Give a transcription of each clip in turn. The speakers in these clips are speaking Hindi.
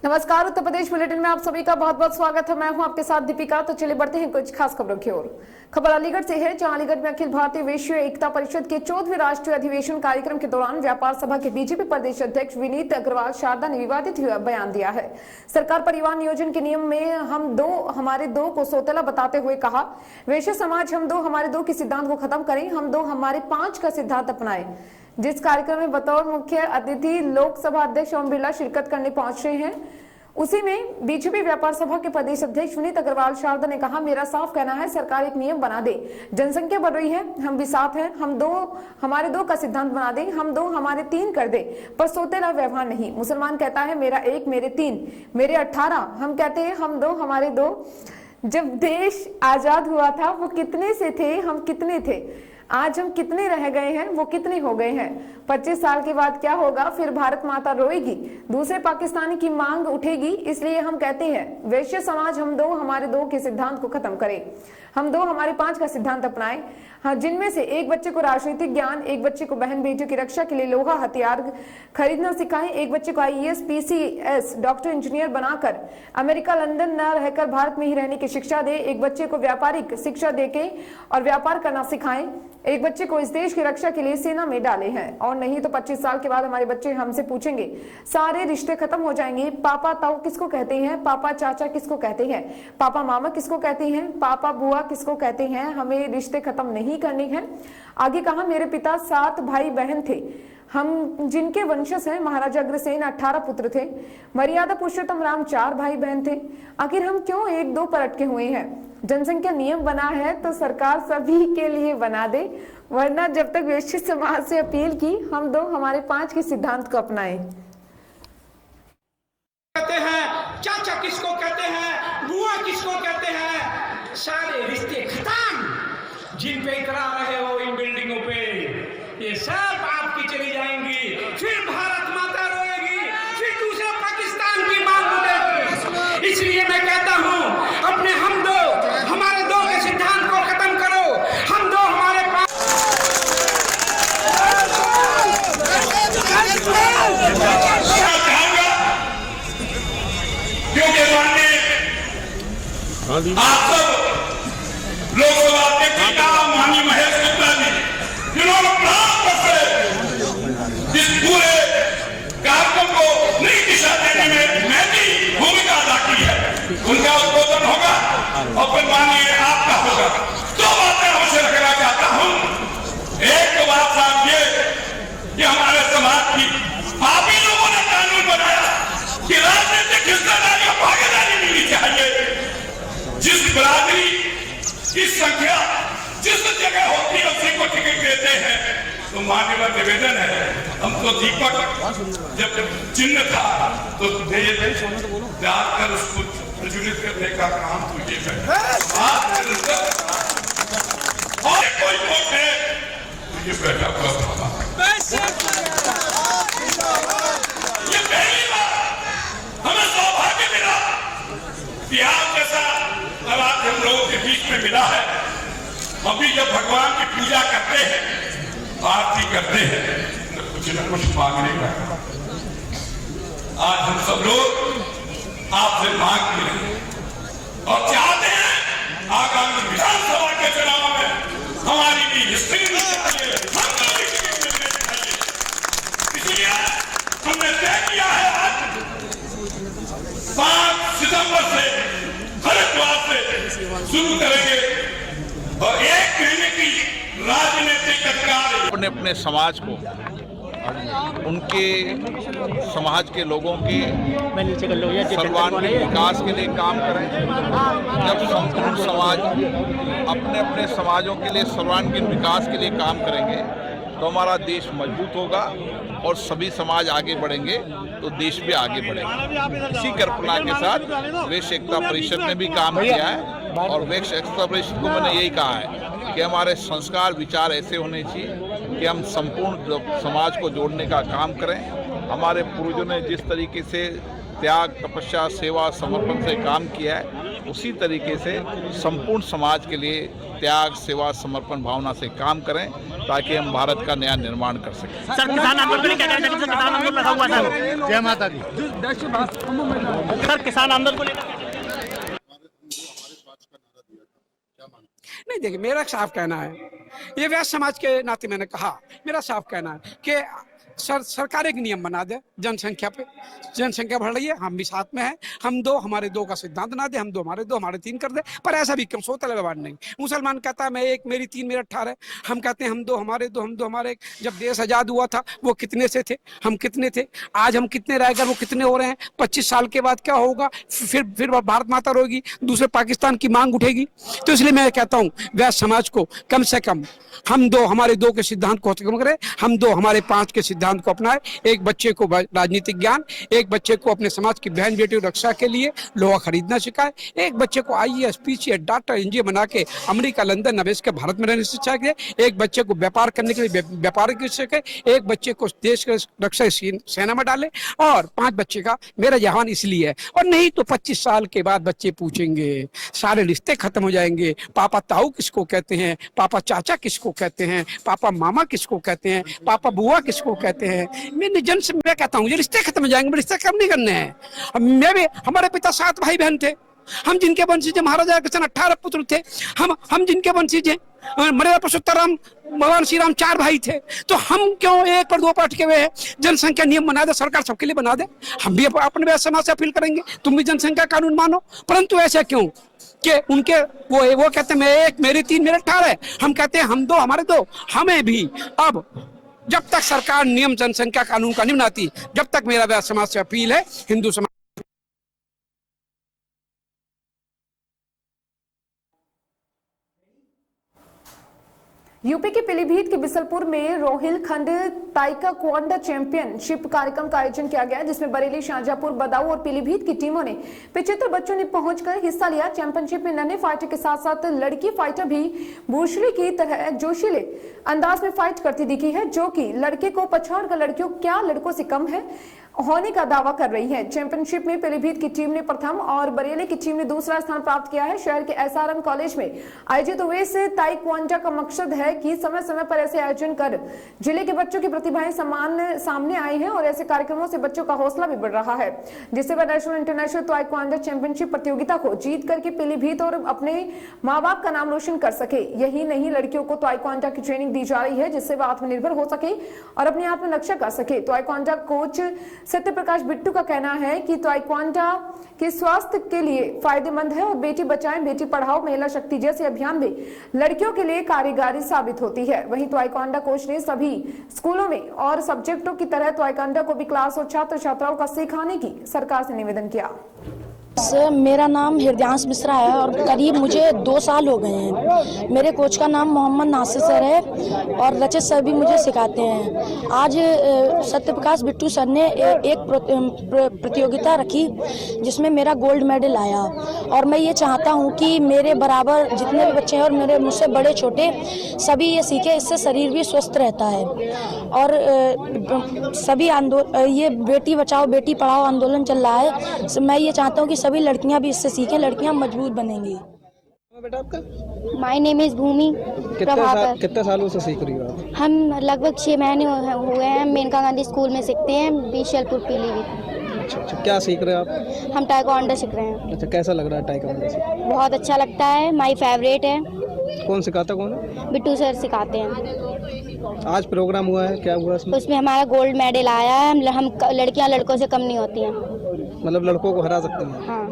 नमस्कार, उत्तर प्रदेश बुलेटिन में आप सभी का बहुत बहुत स्वागत है। मैं हूं आपके साथ दीपिका। तो चलिए बढ़ते हैं कुछ खास खबरों की ओर। खबर अलीगढ़ से है, जहां अलीगढ़ में अखिल भारतीय विश्व एकता परिषद के 14वें राष्ट्रीय अधिवेशन कार्यक्रम के दौरान व्यापार सभा के बीजेपी प्रदेश अध्यक्ष विनीत अग्रवाल शारदा ने विवादित बयान दिया है। सरकार परिवार नियोजन के नियम में हम दो हमारे दो को सौतेला बताते हुए कहा, वैश्य समाज हम दो हमारे दो के सिद्धांत को खत्म करें, हम दो हमारे पांच का सिद्धांत अपनाएं। जिस कार्यक्रम में बतौर मुख्य अतिथि लोकसभा अध्यक्ष ओम बिरला शिरकत करने पहुंच रहे हैं, उसी में बीजेपी व्यापार सभा के प्रदेश अध्यक्ष विनीत अग्रवाल शारदा ने कहा, मेरा साफ कहना है सरकार एक नियम बना दे, जनसंख्या बढ़ रही है, हम भी साथ हैं, हम दो हमारे दो का सिद्धांत बना दे, हम दो हमारे तीन कर दे, पर सौतेला व्यवहार नहीं। मुसलमान कहता है मेरा एक मेरे तीन मेरे 18, हम कहते हैं हम दो हमारे दो। जब देश आजाद हुआ था वो कितने से थे, हम कितने थे, आज हम कितने रह गए हैं, वो कितने हो गए हैं। 25 साल के बाद क्या होगा, फिर भारत माता रोएगी, दूसरे पाकिस्तानी की मांग उठेगी। इसलिए हम कहते हैं वैश्य समाज हम दो हमारे दो के सिद्धांत को खत्म करें, हम दो हमारे पांच का सिद्धांत अपनाएं। हाँ, जिनमें से एक बच्चे को राजनीतिक ज्ञान, एक बच्चे को बहन बेटियों की रक्षा के लिए लोहा हथियार खरीदना सिखाएं, एक बच्चे को IAS PCS डॉक्टर इंजीनियर बनाकर अमेरिका लंदन न रहकर भारत में ही रहने की शिक्षा दे, एक बच्चे को व्यापारिक शिक्षा देके और व्यापार करना सिखाएं, एक बच्चे को इस देश की रक्षा के लिए सेना में डाले हैं। और नहीं तो 25 साल के बाद हमारे बच्चे हमसे पूछेंगे, सारे रिश्ते खत्म हो जाएंगे, पापा ताऊ किसको कहते हैं, पापा चाचा किसको कहते हैं, पापा मामा किसको कहते हैं, पापा बुआ किसको कहते हैं, हमें रिश्ते खत्म नहीं करने हैं। आगे कहा, मेरे पिता 7 भाई बहन थे, हम जिनके वंशज हैं। महाराजा अग्रसेन 18 पुत्र थे, मर्यादा पुरुषोत्तम राम 4 भाई बहन थे। आखिर हम क्यों 1-2 पर अटके हुए हैं। जनसंख्या नियम बना है तो सरकार सभी के लिए बना दे, वरना जब तक वैश्य समाज से अपील की हम दो हमारे पांच के सिद्धांत को अपनाएं। कहते हैं चाचा किसको कहते हैं, बुआ किसको कहते हैं, सारे रिश्ते खत्म। जिन पे इकरा रहे हो इन बिल्डिंगों पे, ये सब आपकी चली जाएंगी, फिर भारत माता रोएगी, फिर दूसरे पाकिस्तान की मांग उठेगी। इसलिए मैं कहता हूं अपने हम दो हमारे दो के सिद्धांत को खत्म करो, हम दो हमारे पास। क्योंकि आप सब लोकसभा अध्यक्ष माननीय महेश गुप्ता जी, जिन्होंने इस पूरे कार्यक्रम को नई दिशा देने में महती भूमिका अदा की है, उनका उद्बोधन होगा और फिर माननीय आपका होगा। 2 बातें हमसे रखना चाहता हूं। एक तो बात साहब ये कि हमारे समाज की पापी लोगों ने कानून बनाया कि राजनीतिक हिस्सेदारी और भागीदारी मिलनी चाहिए। जिस बिरादरी की संख्या जिस जगह होती है उसी को टिकट देते हैं। तो मान्यवर निवेदन है, हम तो दीपक जब चिन्ह था तो जाकर उसको प्रज्वलित करने का काम तो ये है। और कोई वोट है तो ये बैठा हुआ ये पहली बार हमें सौभाग्य मिला, बिहार जैसा राज्य हम लोगों के बीच में मिला है। हम भी जब भगवान की पूजा करते हैं, आरती करते हैं, तो कुछ न कुछ मांगने का। आज हम सब लोग आपसे मांग रहे हैं और चाहते हैं आगामी विधानसभा के चुनाव में हमारी भी हिस्ट्री मिलनी चाहिए, हमको भी टिकट मिलने चाहिए। इसलिए हमने तय किया है आज 5 सितंबर से हरिद्वार से शुरू करेंगे और 1 महीने की राजनीतिक अधिकार अपने अपने समाज को, उनके समाज के लोगों के सर्वांगीण विकास के लिए काम करें। जब संपूर्ण समाज अपने अपने समाजों के लिए सर्वांगीण विकास के लिए काम करेंगे तो हमारा देश मजबूत होगा और सभी समाज आगे बढ़ेंगे तो देश भी आगे बढ़ेगा। इसी कल्पना के साथ वैश्य एकता परिषद ने भी काम किया है और वैश्य एकता परिषद को मैंने यही कहा है कि हमारे संस्कार विचार ऐसे होने चाहिए कि हम संपूर्ण समाज को जोड़ने का काम करें। हमारे पूर्वजों ने जिस तरीके से त्याग, तपस्या, सेवा, समर्पण से काम किया है, उसी तरीके से संपूर्ण समाज के लिए त्याग, सेवा, समर्पण भावना से काम करें ताकि हम भारत का नया निर्माण कर सकें। सर, किसान आंदोलन क्या कहना चाहिए? किसान आंदोलन लगा हुआ सर। जय माता दी। सर, किसान आंदोलन को लेकर नहीं, देखिए, मेरा साफ कहना है, ये वैश्य समाज के नाते मैंने कहा, मेरा साफ कहना है कि सरकार एक नियम बना दे जनसंख्या पे। जनसंख्या बढ़ रही है, हम भी साथ में हैं, हम दो हमारे दो का सिद्धांत ना दे, हम दो हमारे दो हमारे तीन कर दे। पर ऐसा भी क्यों? सोता व्यवहार नहीं। मुसलमान कहता है मैं एक, मेरी तीन, मेरा 18, हम कहते हैं हम दो हमारे दो, हम दो हमारे एक। जब देश आजाद हुआ था वो कितने से थे, हम कितने थे, आज हम कितने रह गए, वो कितने हो रहे हैं। 25 साल के बाद क्या होगा? फिर भारत माता रोएगी, दूसरे पाकिस्तान की मांग उठेगी। तो इसलिए मैं कहता हूँ वैश्य समाज को कम से कम हम दो हमारे दो के सिद्धांत को खत्म करें, हम दो हमारे 5 के सिद्धांत को अपनाएं। एक बच्चे को राजनीतिक ज्ञान, एक बच्चे को अपने समाज की बहन बेटी की रक्षा के लिए लोहा खरीदना सिखाए, एक बच्चे को IAS, PCS, डॉक्टर, इंजीनियर बना के अमेरिका, लंदन, नवेश के भारत में रहने शिक्षा दे, एक बच्चे को व्यापार करने के लिए व्यापार की शिक्षा, एक बच्चे को देश के रक्षा सेना में डाले, और 5 बच्चे का मेरा जवान इसलिए है। और नहीं तो 25 साल के बाद बच्चे पूछेंगे, सारे रिश्ते खत्म हो जाएंगे। पापा ताऊ किसको कहते हैं, पापा चाचा किसको कहते हैं, पापा मामा किसको कहते हैं, पापा बुआ किसको कहते हैं। मैं कहता हूँ ये रिश्ते खत्म हो जाएंगे, रिश्ते कम नहीं करने हैं। मैं भी, हमारे पिता 7 भाई बहन थे, हम जिनके वंशज महाराजा कृष्ण 18 पुत्र थे, हम जिनके वंशज हैं, मर्यादा पुरुषोत्तम भगवान श्री राम 4 भाई थे। तो हम क्यों एक पर 2 पर अटके हुए हैं? जनसंख्या नियम बना दे, सरकार सबके लिए बना दे। हम भी अपने वैश्य समाज से अपील करेंगे, तुम भी जनसंख्या कानून मानो। परंतु ऐसा क्यों कि उनके वो कहते हैं मैं एक, मेरी 3, मेरे 18, हम कहते हैं हम दो हमारे दो। हमें भी अब जब तक सरकार नियम जनसंख्या कानून का नहीं बनाती, जब तक मेरा वैश्य समाज से अपील है, हिंदू समाज यूपी के पीलीभीत के बिसलपुर में रोहिलखंड ताइक्वांडो चैंपियनशिप कार्यक्रम का आयोजन किया गया, जिसमें बरेली, शाहजहांपुर, बदायूं और पीलीभीत की टीमों ने 75 बच्चों ने पहुंचकर हिस्सा लिया। चैंपियनशिप में नन्हे फाइटर के साथ साथ लड़की फाइटर भी बुशली की तरह जोशीले अंदाज में फाइट करती दिखी है, जो कि लड़के को पछाड़कर लड़कियों क्या लड़कों से कम है होने का दावा कर रही है। चैंपियनशिप में पीलीभीत की टीम ने प्रथम और बरेली की टीम ने दूसरा स्थान प्राप्त किया है। शहर के SRM कॉलेज में आयोजित हुए इस ताइक्वांडो का मकसद है कि समय समय पर ऐसे आयोजन कर जिले के बच्चों की प्रतिभाएं सामने आई हैं और ऐसे कार्यक्रमों से बच्चों का हौसला भी बढ़ रहा है, जिससे वह नेशनल इंटरनेशनल ताइक्वांडो चैंपियनशिप प्रतियोगिता को जीत करके पीलीभीत और अपने माँ बाप का नाम रोशन कर सके। यही नहीं, लड़कियों को ताइक्वांडो की ट्रेनिंग दी जा रही है, जिससे वह आत्मनिर्भर हो सके और अपने आत्मरक्षा कर सके। ताइक्वांडो कोच सत्य प्रकाश बिट्टू का कहना है कि ताइक्वांडो के स्वास्थ्य के लिए फायदेमंद है और बेटी बचाएं बेटी पढ़ाओ महिला शक्ति जैसे अभियान में लड़कियों के लिए कारगर साबित होती है। वहीं ताइक्वांडो कोच ने सभी स्कूलों में और सब्जेक्टों की तरह ताइक्वांडो को भी क्लास और छात्र छात्राओं का सिखाने की सरकार से निवेदन किया। सर, मेरा नाम हृदयांश मिश्रा है और करीब मुझे 2 साल हो गए हैं। मेरे कोच का नाम मोहम्मद नासिर सर है और रचित सर भी मुझे सिखाते हैं। आज सत्य प्रकाश बिट्टू सर ने एक प्रतियोगिता रखी जिसमें मेरा गोल्ड मेडल आया और मैं ये चाहता हूँ कि मेरे बराबर जितने भी बच्चे हैं और मेरे मुझसे बड़े छोटे सभी ये सीखे, इससे शरीर भी स्वस्थ रहता है। और सभी ये बेटी बचाओ बेटी पढ़ाओ आंदोलन चल रहा है, मैं ये चाहता हूँ कि सभी लड़कियां भी इससे सीखें, लड़कियां मजबूत बनेंगी। बेटा आपका? माय नेम इज भूमि प्रभाकर। कितने सालों से सीख रही हो आप? हम लगभग 6 महीने हुए हैं। मेनका गांधी स्कूल में सीखते हैं, बिशलपुर पीलीभीत। अच्छा, क्या सीख रहे हो आप? हम ताइक्वांडो सीख रहे हैं। अच्छा, कैसा लग रहा है ताइक्वांडो से? बहुत अच्छा लगता है, माय फेवरेट है। कौन सिखाता, कौन है? बिट्टू सर सिखाते हैं। आज प्रोग्राम हुआ है, क्या हुआ उसमें हमारा गोल्ड मेडल आया है। हम लड़कियां लड़कों से कम नहीं होती हैं, मतलब लड़कों को हरा सकते हैं। हाँ।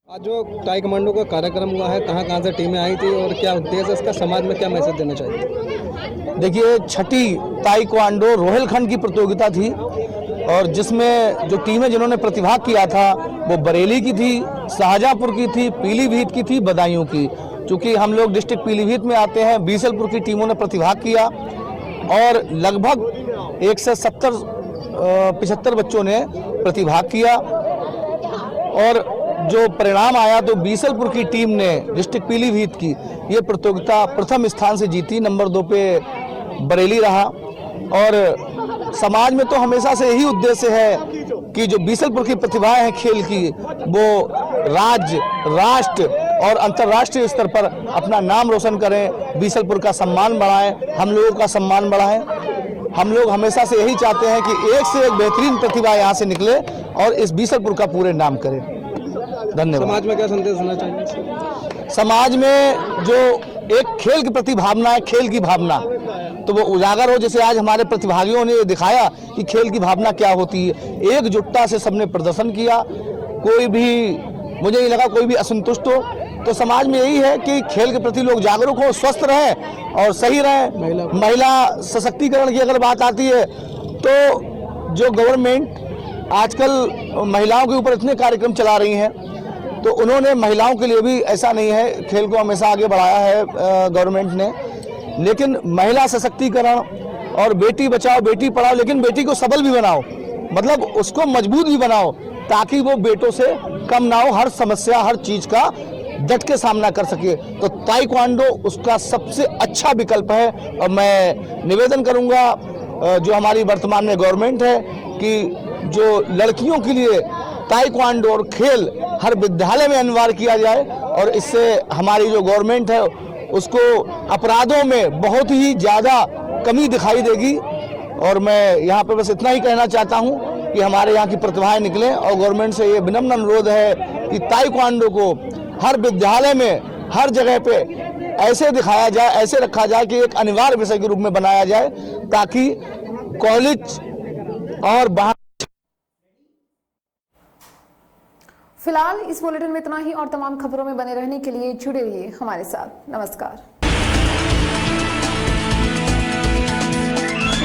आज जो ताइक्वांडो का कार्यक्रम हुआ है, कहाँ से टीमें आई थी और क्या उद्देश्य है इसका, समाज में क्या मैसेज देना चाहिए? देखिए, 6ठी ताइक्वांडो रोहिलखंड की प्रतियोगिता थी और जिसमें जो टीमें जिन्होंने प्रतिभाग किया था वो बरेली की थी, शाहजहांपुर की थी, पीलीभीत की थी, बदायूं की। चूँकि हम लोग डिस्ट्रिक्ट पीलीभीत में आते हैं, बीसलपुर की टीमों ने प्रतिभाग किया और लगभग 170-75 बच्चों ने प्रतिभाग किया और जो परिणाम आया तो बीसलपुर की टीम ने डिस्ट्रिक्ट पीलीभीत की ये प्रतियोगिता प्रथम स्थान से जीती। नंबर 2 पे बरेली रहा और समाज में तो हमेशा से यही उद्देश्य है कि जो बीसलपुर की प्रतिभाएं हैं खेल की, वो राज्य, राष्ट्र और अंतर्राष्ट्रीय स्तर पर अपना नाम रोशन करें, बीसलपुर का सम्मान बढ़ाएं, हम लोगों का सम्मान बढ़ाएं। हम लोग हमेशा से यही चाहते हैं कि एक से एक बेहतरीन प्रतिभा यहाँ से निकले और इस बीसलपुर का पूरे नाम करें। धन्यवाद। समाज में क्या संदेश देना चाहिए? समाज में जो एक खेल की प्रति भावना है, खेल की भावना, तो वो उजागर हो। जैसे आज हमारे प्रतिभागियों ने दिखाया कि खेल की भावना क्या होती है। एकजुटता से सबने प्रदर्शन किया, कोई भी, मुझे नहीं लगा कोई भी असंतुष्ट हो। तो समाज में यही है कि खेल के प्रति लोग जागरूक हो, स्वस्थ रहें और सही रहें। महिला सशक्तिकरण की अगर बात आती है तो जो गवर्नमेंट आजकल महिलाओं के ऊपर इतने कार्यक्रम चला रही हैं, तो उन्होंने महिलाओं के लिए भी, ऐसा नहीं है, खेल को हमेशा आगे बढ़ाया है गवर्नमेंट ने, लेकिन महिला सशक्तिकरण और बेटी बचाओ बेटी पढ़ाओ, लेकिन बेटी को सबल भी बनाओ, मतलब उसको मजबूत भी बनाओ ताकि वो बेटों से कम ना हो, हर समस्या, हर चीज का डट के सामना कर सके। तो ताइक्वांडो उसका सबसे अच्छा विकल्प है। और मैं निवेदन करूंगा जो हमारी वर्तमान में गवर्नमेंट है कि जो लड़कियों के लिए ताइक्वांडो और खेल हर विद्यालय में अनिवार्य किया जाए, और इससे हमारी जो गवर्नमेंट है उसको अपराधों में बहुत ही ज़्यादा कमी दिखाई देगी। और मैं यहाँ पर बस इतना ही कहना चाहता हूँ कि हमारे यहाँ की प्रतिभाएं निकलें, और गवर्नमेंट से ये विनम्र अनुरोध है कि ताइक्वांडो को हर विद्यालय में, हर जगह पे ऐसे दिखाया जाए, ऐसे रखा जाए कि एक अनिवार्य विषय के रूप में बनाया जाए, ताकि कॉलेज और बाहर। फिलहाल इस बुलेटिन में इतना ही, और तमाम खबरों में बने रहने के लिए जुड़े रहिए हमारे साथ। नमस्कार।